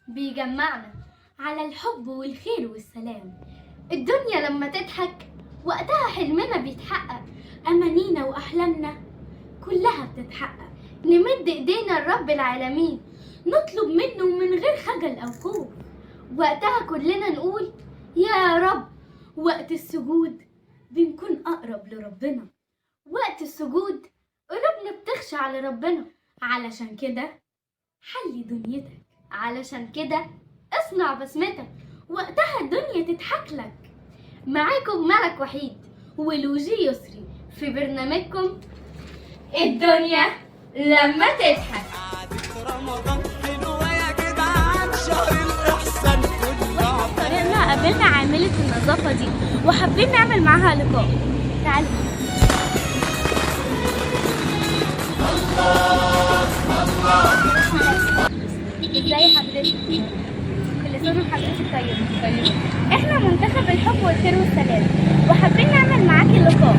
بيجمعنا على الحب والخير والسلام. الدنيا لما تضحك وقتها حلمنا بيتحقق، أمانينا وأحلامنا كلها بتتحقق. نمد إيدينا لرب العالمين، نطلب منه من غير خجل أو خوف. وقتها كلنا نقول يا رب. وقت السجود بنكون أقرب لربنا، وقت السجود قلوبنا بتخشع لربنا. علشان كده حلي دنيتك، علشان كده اصنع بسمتك، وقتها الدنيا تضحك لك. معاكم ملك وحيد ولوجي يسري في برنامجكم الدنيا لما تضحك. طريقنا قابلنا عاملة النظافة دي وحابين نعمل معاها لقاء. تعالوا. ازاي حضرتك؟ كل سنة وحضرتك طيبة. احنا منتخب الحب والخير والسلام وحابين نعمل معاكي لقاء.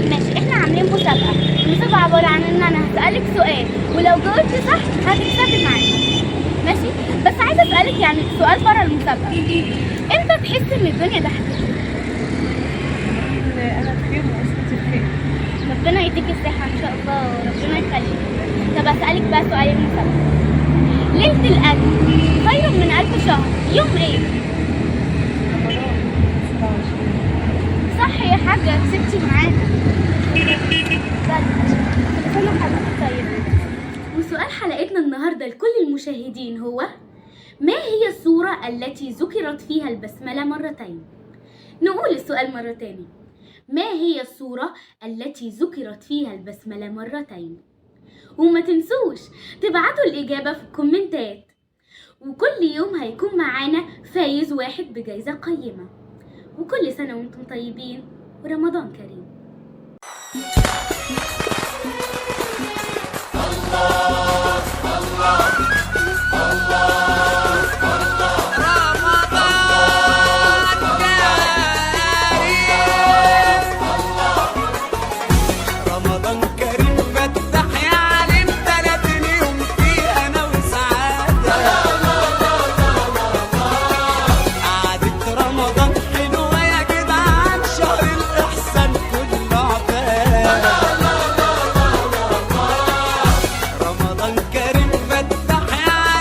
ماشي، احنا عاملين مسابقة عبارة عن ان انا هسألك سؤال ولو جاوبتي صح هتكسبي معانا. ماشي، بس عايزة اسألك يعني سؤال بره المسابقة. امتى تحس ان الدنيا ضحكت؟ انا بخير واسرتي بخير. ربنا يديك الصحة ان شاء الله وربنا يخليك. طب اسألك بقى سؤال المسابقة. ليلة القدر خير من 1000 شهر، يوم ايه؟ رمضان 27. صح يا حاجة، كسبتي معانا. كل حضرتك طيبة. وسؤال حلقتنا النهاردة لكل المشاهدين هو: ما هي السورة التي ذكرت فيها البسملة مرتين؟ نقول السؤال مرة تاني. ما هي السورة التي ذكرت فيها البسملة مرتين؟ وما تنسوش تبعتوا الإجابة في الكومنتات، وكل يوم هيكون معانا فايز واحد بجائزة قيمة. وكل سنة وانتم طيبين ورمضان كريم.